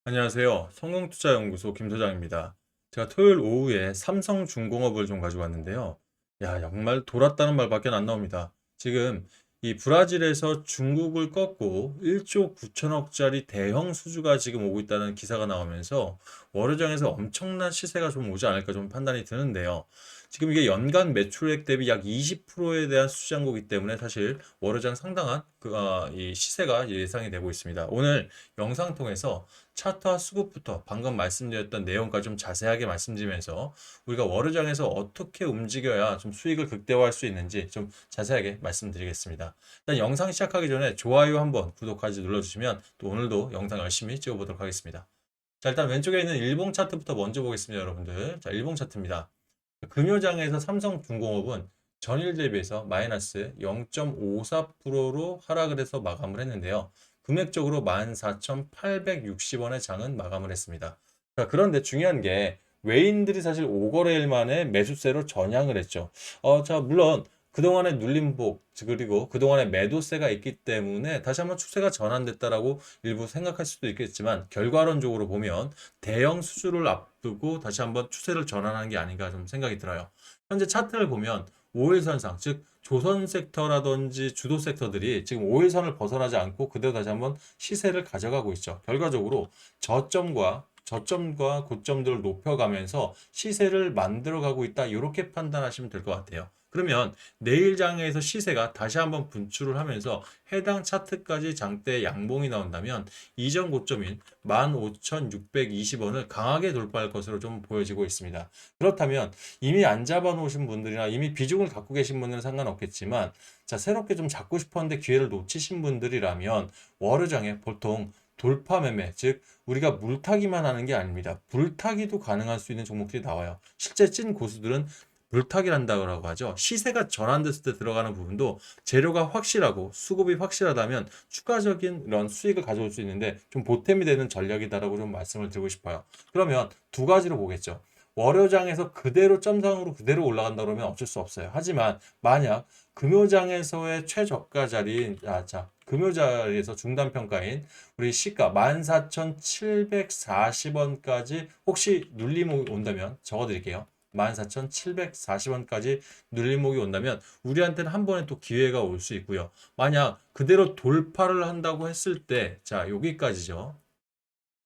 안녕하세요. 성공투자연구소 김 소장입니다. 제가 토요일 오후에 삼성중공업을 좀 가지고 왔는데요. 야, 정말 돌았다는 말밖에 안 나옵니다. 지금 이 브라질에서 중국을 꺾고 1조 9천억짜리 대형 수주가 지금 오고 있다는 기사가 나오면서 월요장에서 엄청난 시세가 좀 오지 않을까 좀 판단이 드는데요. 지금 이게 연간 매출액 대비 약 20%에 대한 수주잔고이기 때문에 사실 월요장 상당한 이 시세가 예상이 되고 있습니다. 오늘 영상 통해서 차트와 수급부터 방금 말씀드렸던 내용까지 좀 자세하게 말씀드리면서 우리가 월요장에서 어떻게 움직여야 좀 수익을 극대화할 수 있는지 좀 자세하게 말씀드리겠습니다. 일단 영상 시작하기 전에 좋아요 한번 구독까지 눌러주시면 또 오늘도 영상 열심히 찍어보도록 하겠습니다. 자, 일단 왼쪽에 있는 일봉 차트부터 먼저 보겠습니다, 여러분들. 자, 일봉 차트입니다. 금요장에서 삼성중공업은 전일 대비해서 마이너스 0.54%로 하락을 해서 마감을 했는데요. 금액적으로 14,860원의 장은 마감을 했습니다. 자, 그런데 중요한 게 외인들이 사실 5거래일 만에 매수세로 전향을 했죠. 자, 물론 그동안의 눌림목 그리고 그동안의 매도세가 있기 때문에 다시 한번 추세가 전환됐다라고 일부 생각할 수도 있겠지만 결과론적으로 보면 대형 수주를 앞두고 다시 한번 추세를 전환한 게 아닌가 좀 생각이 들어요. 현재 차트를 보면 5일선상, 즉 조선 섹터라든지 주도 섹터들이 지금 5일선을 벗어나지 않고 그대로 다시 한번 시세를 가져가고 있죠. 결과적으로 저점과 고점들을 높여가면서 시세를 만들어가고 있다. 이렇게 판단하시면 될 것 같아요. 그러면 내일 장에서 시세가 다시 한번 분출을 하면서 해당 차트까지 장대 양봉이 나온다면 이전 고점인 15,620원을 강하게 돌파할 것으로 좀 보여지고 있습니다. 그렇다면 이미 안 잡아 놓으신 분들이나 이미 비중을 갖고 계신 분들은 상관없겠지만 자, 새롭게 좀 잡고 싶었는데 기회를 놓치신 분들이라면 월요장에 보통 돌파 매매, 즉 우리가 물타기만 하는 게 아닙니다. 불타기도 가능할 수 있는 종목들이 나와요. 실제 찐 고수들은 물타기를 한다고 하죠. 시세가 전환됐을 때 들어가는 부분도 재료가 확실하고 수급이 확실하다면 추가적인 이런 수익을 가져올 수 있는데 좀 보탬이 되는 전략이다라고 좀 말씀을 드리고 싶어요. 그러면 두 가지로 보겠죠. 월요장에서 그대로 점상으로 그대로 올라간다 그러면 어쩔 수 없어요. 하지만 만약 금요장에서의 최저가 자리인 금요 자리에서 중단 평가인 우리 시가 14,740원까지 혹시 눌림이 온다면 적어 드릴게요. 14,740원까지 눌림목이 온다면 우리한테는 한 번에 또 기회가 올 수 있고요. 만약 그대로 돌파를 한다고 했을 때, 자, 여기까지죠.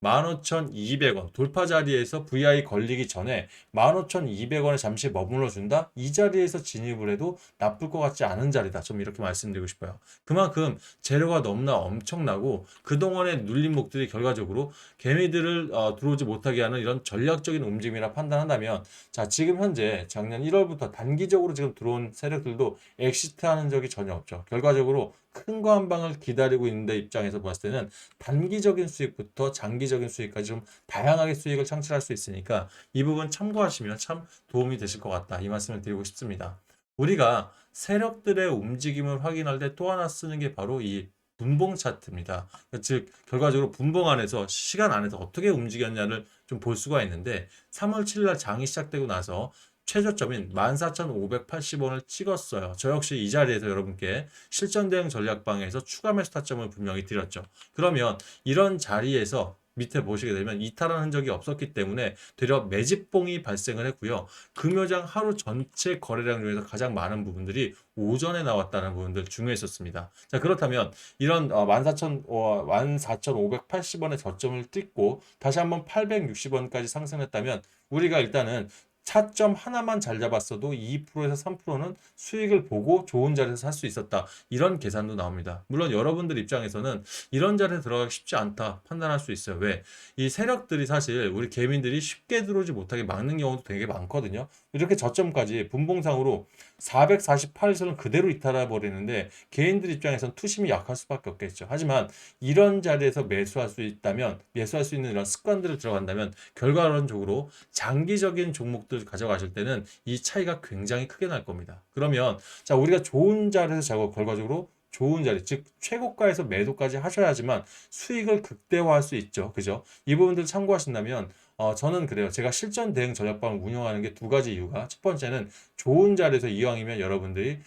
15,200원 돌파 자리에서 VI 걸리기 전에 15,200원에 잠시 머물러 준다? 이 자리에서 진입을 해도 나쁠 것 같지 않은 자리다. 좀 이렇게 말씀드리고 싶어요. 그만큼 재료가 너무나 엄청나고 그동안의 눌림목들이 결과적으로 개미들을 들어오지 못하게 하는 이런 전략적인 움직임이라 판단한다면 자, 지금 현재 작년 1월부터 단기적으로 지금 들어온 세력들도 엑시트하는 적이 전혀 없죠. 결과적으로 큰 거 한 방을 기다리고 있는데 입장에서 봤을 때는 단기적인 수익부터 장기적인 수익까지 좀 다양하게 수익을 창출할 수 있으니까 이 부분 참고하시면 참 도움이 되실 것 같다. 이 말씀을 드리고 싶습니다. 우리가 세력들의 움직임을 확인할 때 또 하나 쓰는 게 바로 이 분봉 차트입니다. 즉 결과적으로 분봉 안에서 시간 안에서 어떻게 움직였냐를 좀 볼 수가 있는데 3월 7일 날 장이 시작되고 나서 최저점인 14,580원을 찍었어요. 저 역시 이 자리에서 여러분께 실전 대응 전략방에서 추가 매수 타점을 분명히 드렸죠. 그러면 이런 자리에서 밑에 보시게 되면 이탈한 흔적이 없었기 때문에 되려 매집봉이 발생을 했고요. 금요장 하루 전체 거래량 중에서 가장 많은 부분들이 오전에 나왔다는 부분들 중요했었습니다. 자, 그렇다면 이런 14,580원의 저점을 띄고 다시 한번 860원까지 상승했다면 우리가 일단은 차점 하나만 잘 잡았어도 2%에서 3%는 수익을 보고 좋은 자리에서 살 수 있었다. 이런 계산도 나옵니다. 물론 여러분들 입장에서는 이런 자리에 들어가기 쉽지 않다 판단할 수 있어요. 왜? 이 세력들이 사실 우리 개민들이 쉽게 들어오지 못하게 막는 경우도 되게 많거든요. 이렇게 저점까지 분봉상으로 448선을 그대로 이탈해 버리는데 개인들 입장에선 투심이 약할 수밖에 없겠죠. 하지만 이런 자리에서 매수할 수 있다면 매수할 수 있는 이런 습관들을 들어간다면 결과론적으로 장기적인 종목들 가져가실 때는 이 차이가 굉장히 크게 날 겁니다. 그러면 자, 우리가 좋은 자리에서 자고 결과적으로 좋은 자리, 즉 최고가에서 매도까지 하셔야지만 수익을 극대화할 수 있죠. 그죠? 이 부분들 참고하신다면 저는 그래요. 제가 실전 대응 전략방을 운영하는 게 두 가지 이유가 첫 번째는 좋은 자리에서 이왕이면 여러분들이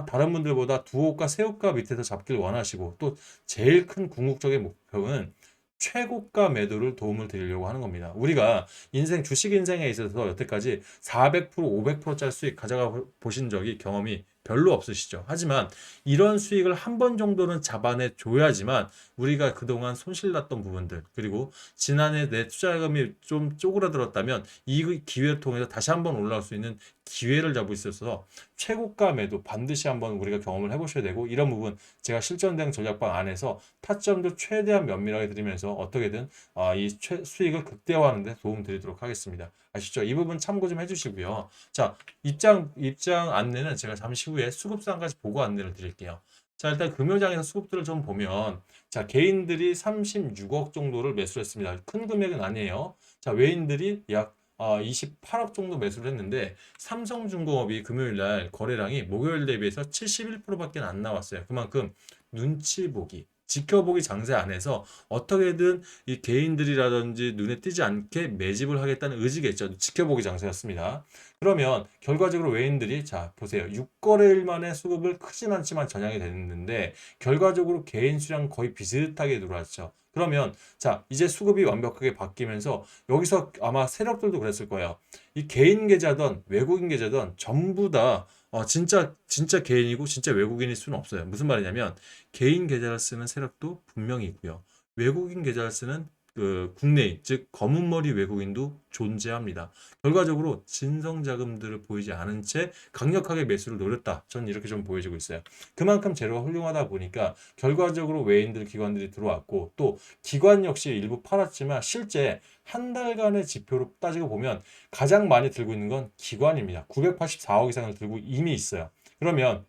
다른 분들보다 두호가 세호가 밑에서 잡길 원하시고 또 제일 큰 궁극적인 목표는 최고가 매도를 도움을 드리려고 하는 겁니다. 우리가 주식 인생에 있어서 여태까지 400%, 500%짜리 수익 가져가 보신 적이 경험이 별로 없으시죠. 하지만 이런 수익을 한 번 정도는 잡아내 줘야지만 우리가 그동안 손실 났던 부분들, 그리고 지난해 내 투자금이 좀 쪼그라들었다면 이 기회를 통해서 다시 한번 올라올 수 있는 기회를 잡을 수 있어서 최고가 매도 반드시 한번 우리가 경험을 해보셔야 되고, 이런 부분 제가 실전 대응 전략방 안에서 타점도 최대한 면밀하게 드리면서 어떻게든 수익을 극대화하는 데 도움 드리도록 하겠습니다. 아시죠? 이 부분 참고 좀 해주시고요. 자, 입장 안내는 제가 잠시 후에 수급상까지 보고 안내를 드릴게요. 자, 일단 금요장에서 수급들을 좀 보면, 자, 개인들이 36억 정도를 매수를 했습니다. 큰 금액은 아니에요. 자, 외인들이 약 28억 정도 매수를 했는데, 삼성중공업이 금요일 날 거래량이 목요일 대비해서 71%밖에 안 나왔어요. 그만큼 눈치 보기, 지켜보기 장세 안에서 어떻게든 이 개인들이라든지 눈에 띄지 않게 매집을 하겠다는 의지겠죠. 지켜보기 장세였습니다. 그러면 결과적으로 외인들이, 자 보세요, 6거래일 만에 수급을 크진 않지만 전향이 됐는데 결과적으로 개인 수량 거의 비슷하게 들어왔죠. 그러면 자, 이제 수급이 완벽하게 바뀌면서 여기서 아마 세력들도 그랬을 거예요. 이 개인 계좌든 외국인 계좌든 전부 다 진짜 개인이고 진짜 외국인일 수는 없어요. 무슨 말이냐면 개인 계좌를 쓰는 세력도 분명히 있고요. 외국인 계좌를 쓰는 그 국내인, 즉 검은머리 외국인도 존재합니다. 결과적으로 진성 자금들을 보이지 않은 채 강력하게 매수를 노렸다. 저는 이렇게 좀 보여지고 있어요. 그만큼 재료가 훌륭하다 보니까 결과적으로 외인들, 기관들이 들어왔고, 또 기관 역시 일부 팔았지만 실제 한 달간의 지표로 따지고 보면 가장 많이 들고 있는 건 기관입니다. 984억 이상을 들고 이미 있어요. 그러면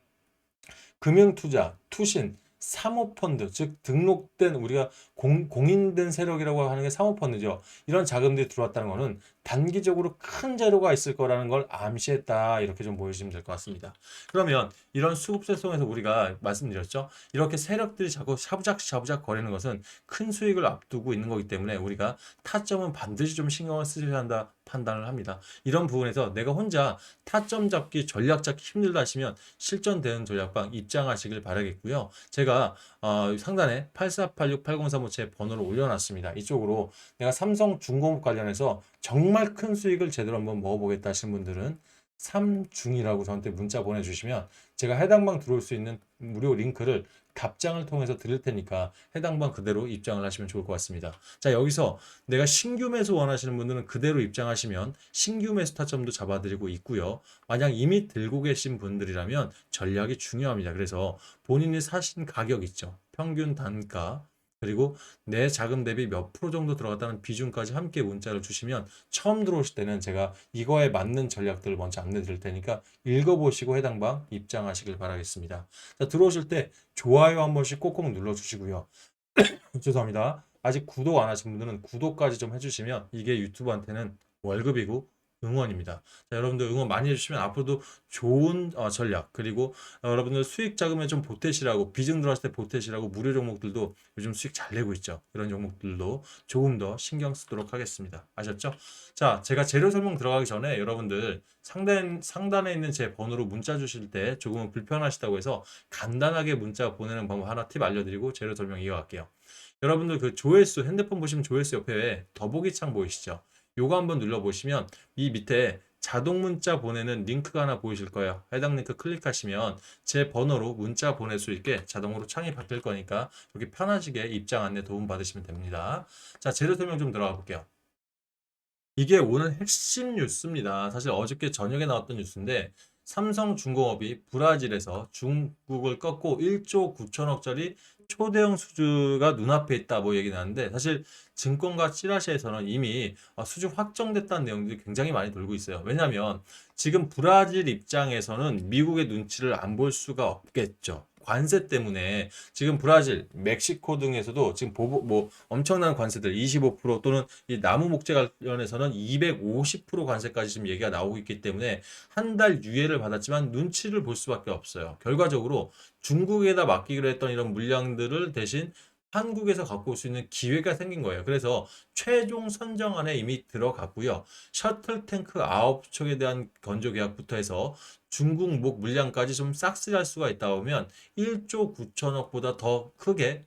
금융투자, 투신, 사모펀드, 즉 등록된, 우리가 공인된 세력이라고 하는 게 사모펀드죠. 이런 자금들이 들어왔다는 것은 단기적으로 큰 재료가 있을 거라는 걸 암시했다, 이렇게 좀 보여주시면 될 것 같습니다. 그러면 이런 수급 세송에서 우리가 말씀드렸죠. 이렇게 세력들이 자꾸 샤부작 거리는 것은 큰 수익을 앞두고 있는 거기 때문에 우리가 타점은 반드시 좀 신경을 쓰셔야 한다 판단을 합니다. 이런 부분에서 내가 혼자 타점 잡기, 전략 잡기 힘들다 하시면 실전 대응 전략방 입장하시길 바라겠고요. 제가 상단에 8486-8035 제 번호를 올려놨습니다. 이쪽으로 내가 삼성중공업 관련해서 정말 큰 수익을 제대로 한번 먹어보겠다 하시는 분들은 삼중이라고 저한테 문자 보내주시면 제가 해당 방 들어올 수 있는 무료 링크를 답장을 통해서 드릴 테니까 해당 방 그대로 입장을 하시면 좋을 것 같습니다. 자, 여기서 내가 신규 매수 원하시는 분들은 그대로 입장하시면 신규 매수 타점도 잡아드리고 있고요. 만약 이미 들고 계신 분들이라면 전략이 중요합니다. 그래서 본인이 사신 가격 있죠. 평균 단가, 그리고 내 자금 대비 몇 프로 정도 들어갔다는 비중까지 함께 문자를 주시면 처음 들어오실 때는 제가 이거에 맞는 전략들을 먼저 안내 드릴 테니까 읽어보시고 해당 방 입장하시길 바라겠습니다. 자, 들어오실 때 좋아요 한 번씩 꼭꼭 눌러주시고요. 죄송합니다. 아직 구독 안 하신 분들은 구독까지 좀 해주시면 이게 유튜브한테는 월급이고 응원입니다. 자, 여러분들 응원 많이 해주시면 앞으로도 좋은 전략, 그리고 여러분들 수익 자금에 좀 보태시라고, 비중 들어갔을 때 보태시라고 무료 종목들도 요즘 수익 잘 내고 있죠. 이런 종목들도 조금 더 신경 쓰도록 하겠습니다. 아셨죠? 자, 제가 재료 설명 들어가기 전에 여러분들 상단에 있는 제 번호로 문자 주실 때 조금은 불편하시다고 해서 간단하게 문자 보내는 방법 하나 팁 알려드리고 재료 설명 이어갈게요. 여러분들 그 조회수, 핸드폰 보시면 조회수 옆에 더보기 창 보이시죠? 요거 한번 눌러보시면 이 밑에 자동 문자 보내는 링크가 하나 보이실 거예요. 해당 링크 클릭하시면 제 번호로 문자 보낼 수 있게 자동으로 창이 바뀔 거니까 이렇게 편하시게 입장 안내 도움 받으시면 됩니다. 자, 재료 설명 좀 들어가 볼게요. 이게 오늘 핵심 뉴스입니다. 사실 어저께 저녁에 나왔던 뉴스인데, 삼성중공업이 브라질에서 중국을 꺾고 1조 9천억짜리 초대형 수주가 눈앞에 있다, 뭐 얘기 나는데, 사실 증권가 찌라시에서는 이미 수주 확정됐다는 내용들이 굉장히 많이 돌고 있어요. 왜냐하면 지금 브라질 입장에서는 미국의 눈치를 안 볼 수가 없겠죠. 관세 때문에 지금 브라질, 멕시코 등에서도 지금 뭐 엄청난 관세들 25% 또는 이 나무 목재 관련해서는 250% 관세까지 지금 얘기가 나오고 있기 때문에 한 달 유예를 받았지만 눈치를 볼 수밖에 없어요. 결과적으로 중국에다 맡기기로 했던 이런 물량들을 대신 한국에서 갖고 올 수 있는 기회가 생긴 거예요. 그래서 최종 선정안에 이미 들어갔고요. 셔틀 탱크 9척에 대한 건조 계약부터 해서 중국 목 물량까지 좀 싹쓸이할 수가 있다 보면 1조 9천억보다 더 크게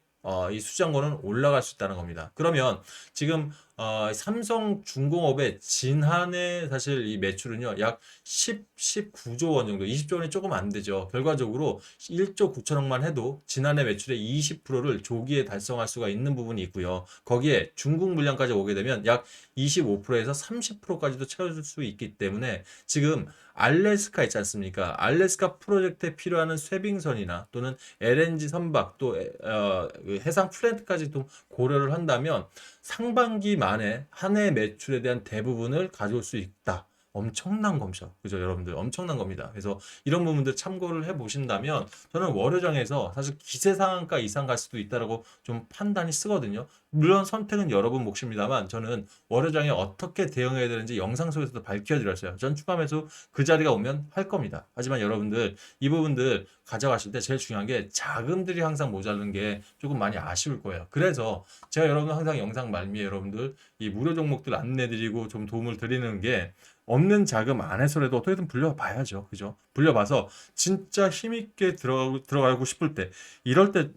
이 수장고는 올라갈 수 있다는 겁니다. 그러면 지금 삼성중공업의 지난해 사실 이 매출은요, 약 19조 원 정도, 20조 원이 조금 안 되죠. 결과적으로 1조 9천억만 해도 지난해 매출의 20%를 조기에 달성할 수가 있는 부분이 있고요. 거기에 중국 물량까지 오게 되면 약 25%에서 30%까지도 채워줄 수 있기 때문에 지금 알래스카 있지 않습니까? 알래스카 프로젝트에 필요한 쇄빙선이나 또는 LNG 선박 또 그 해상 플랜트까지도 고려를 한다면 상반기 만에 한 해 매출에 대한 대부분을 가져올 수 있다. 엄청난 검죠. 그죠, 여러분들? 엄청난 겁니다. 그래서 이런 부분들 참고를 해 보신다면 저는 월요장에서 사실 기세 상한가 이상 갈 수도 있다라고 좀 판단이 쓰거든요. 물론 선택은 여러분 몫입니다만 저는 월요장에 어떻게 대응해야 되는지 영상 속에서도 밝혀드렸어요. 전 추가 매수 그 자리가 오면 할 겁니다. 하지만 여러분들 이 부분들 가져가실 때 제일 중요한 게 자금들이 항상 모자른 게 조금 많이 아쉬울 거예요. 그래서 제가 여러분 항상 영상 말미에 여러분들 이 무료 종목들 안내드리고 좀 도움을 드리는 게 없는 자금 안에서라도 어떻게든 불려봐야죠. 그죠? 불려봐서 진짜 힘있게 들어가고 싶을 때 이럴 때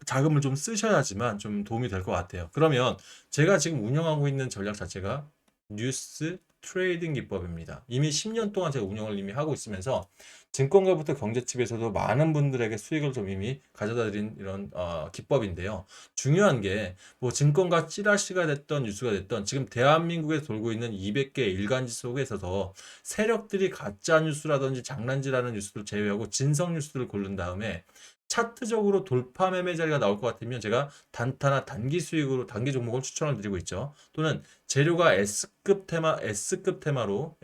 자금을 좀 쓰셔야지만 좀 도움이 될 것 같아요. 그러면 제가 지금 운영하고 있는 전략 자체가 뉴스 트레이딩 기법입니다. 이미 10년 동안 제가 운영을 이미 하고 있으면서 증권가부터 경제집에서도 많은 분들에게 수익을 좀 이미 가져다 드린 이런 기법인데요. 중요한 게 뭐 증권가 찌라시가 됐던 뉴스가 됐던 지금 대한민국에 돌고 있는 200개 일간지 속에서도 세력들이 가짜 뉴스라든지 장난질하는 뉴스를 제외하고 진성 뉴스를 고른 다음에 차트적으로 돌파 매매 자리가 나올 것 같으면 제가 단타나 단기 수익으로 단기 종목을 추천을 드리고 있죠. 또는 재료가 S급 테마로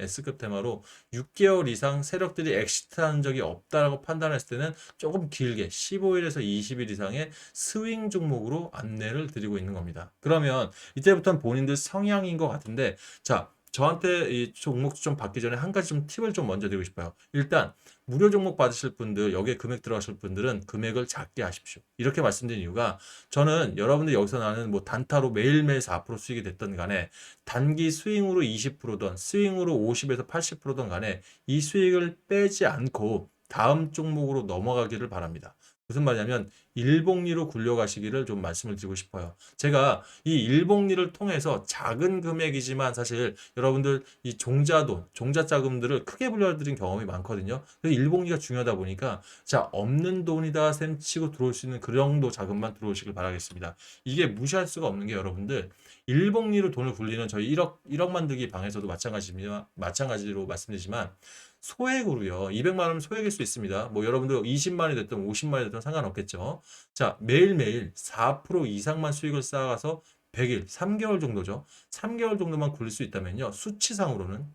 6개월 이상 세력들이 엑시트한 적이 없다라고 판단했을 때는 조금 길게 15일에서 20일 이상의 스윙 종목으로 안내를 드리고 있는 겁니다. 그러면 이때부터는 본인들 성향인 것 같은데 자, 저한테 이 종목 추천 받기 전에 한 가지 좀 팁을 좀 먼저 드리고 싶어요. 일단 무료 종목 받으실 분들, 여기에 금액 들어가실 분들은 금액을 작게 하십시오. 이렇게 말씀드린 이유가 저는 여러분들 여기서 나는 뭐 단타로 매일매일 4% 수익이 됐던 간에 단기 스윙으로 20%든 스윙으로 50에서 80%든 간에 이 수익을 빼지 않고 다음 종목으로 넘어가기를 바랍니다. 무슨 말이냐면 일복리로 굴려가시기를 좀 말씀을 드리고 싶어요. 제가 이 일복리를 통해서 작은 금액이지만 사실 여러분들 이 종자돈, 종자자금들을 크게 불려드린 경험이 많거든요. 그래서 일복리가 중요하다 보니까 자, 없는 돈이다 셈 치고 들어올 수 있는 그 정도 자금만 들어오시길 바라겠습니다. 이게 무시할 수가 없는 게 여러분들 일복리로 돈을 굴리는 저희 1억 만들기 방에서도 마찬가지로 말씀드리지만 소액으로요. 200만 원 소액일 수 있습니다. 뭐 여러분들 20만이 됐든 50만이 됐든 상관없겠죠. 자, 매일매일 4% 이상만 수익을 쌓아가서 100일, 3개월 정도죠. 3개월 정도만 굴릴 수 있다면요. 수치상으로는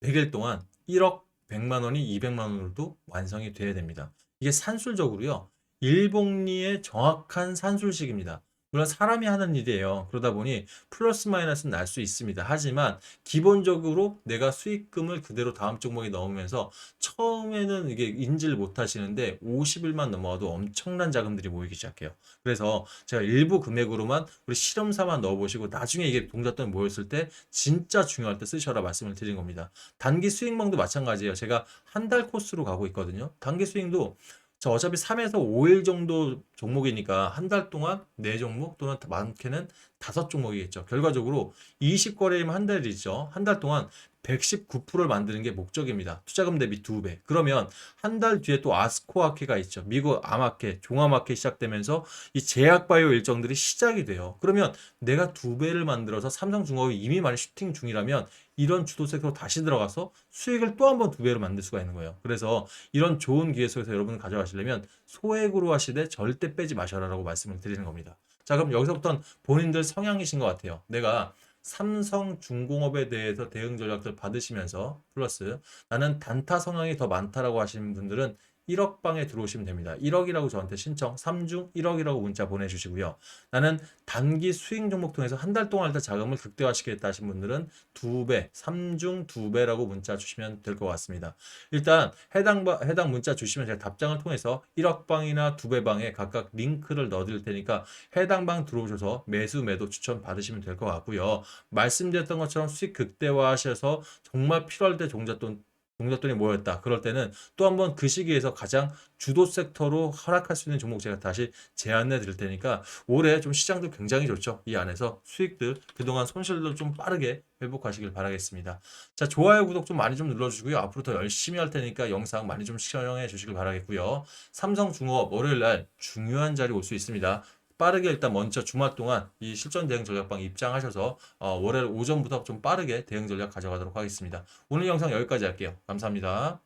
100일 동안 1억 100만 원이 200만 원으로도 완성이 돼야 됩니다. 이게 산술적으로요. 일복리의 정확한 산술식입니다. 물론 사람이 하는 일이에요. 그러다 보니 플러스 마이너스는 날 수 있습니다. 하지만 기본적으로 내가 수익금을 그대로 다음 종목에 넣으면서 처음에는 이게 인지를 못 하시는데 50일만 넘어가도 엄청난 자금들이 모이기 시작해요. 그래서 제가 일부 금액으로만 우리 실험사만 넣어보시고 나중에 이게 동작돈이 모였을 때 진짜 중요할 때 쓰셔라 말씀을 드린 겁니다. 단기 스윙망도 마찬가지예요. 제가 한 달 코스로 가고 있거든요. 단기 스윙도 저 어차피 3에서 5일 정도 종목이니까 한 달 동안 4종목 또는 많게는 5종목이겠죠. 결과적으로 20거래이면 한 달이죠. 한 달 동안 119%를 만드는 게 목적입니다. 투자금 대비 2배. 그러면 한 달 뒤에 또 아스코아케가 있죠. 미국 아마케, 종아마케 시작되면서 이 제약바이오 일정들이 시작이 돼요. 그러면 내가 2배를 만들어서 삼성중공업이 이미 많이 슈팅 중이라면 이런 주도 섹터로 다시 들어가서 수익을 또 한 번 2배로 만들 수가 있는 거예요. 그래서 이런 좋은 기회 속에서 여러분을 가져가시려면 소액으로 하시되 절대 빼지 마셔라라고 말씀을 드리는 겁니다. 자, 그럼 여기서부터는 본인들 성향이신 것 같아요. 내가 삼성중공업에 대해서 대응 전략들 받으시면서 플러스 나는 단타 성향이 더 많다라고 하시는 분들은 1억 방에 들어오시면 됩니다. 1억이라고 저한테 신청, 3중 1억이라고 문자 보내주시고요. 나는 단기 수익 종목 통해서 한 달 동안 일단 자금을 극대화시키겠다 하신 분들은 2배, 3중 2배라고 문자 주시면 될 것 같습니다. 일단 해당 문자 주시면 제가 답장을 통해서 1억 방이나 2배 방에 각각 링크를 넣어드릴 테니까 해당 방 들어오셔서 매수 매도 추천 받으시면 될 것 같고요. 말씀드렸던 것처럼 수익 극대화하셔서 정말 필요할 때 종잣돈 동작들이 모였다. 그럴 때는 또 한번 그 시기에서 가장 주도 섹터로 하락할 수 있는 종목 제가 다시 제안해 드릴 테니까 올해 좀 시장도 굉장히 좋죠. 이 안에서 수익들, 그동안 손실들 좀 빠르게 회복하시길 바라겠습니다. 자, 좋아요, 구독 좀 많이 좀 눌러주시고요. 앞으로 더 열심히 할 테니까 영상 많이 좀 시청해 주시길 바라겠고요. 삼성중공업 월요일 날 중요한 자리 올 수 있습니다. 빠르게 일단 먼저 주말 동안 이 실전 대응 전략방 입장하셔서 월요일 오전부터 좀 빠르게 대응 전략 가져가도록 하겠습니다. 오늘 영상 여기까지 할게요. 감사합니다.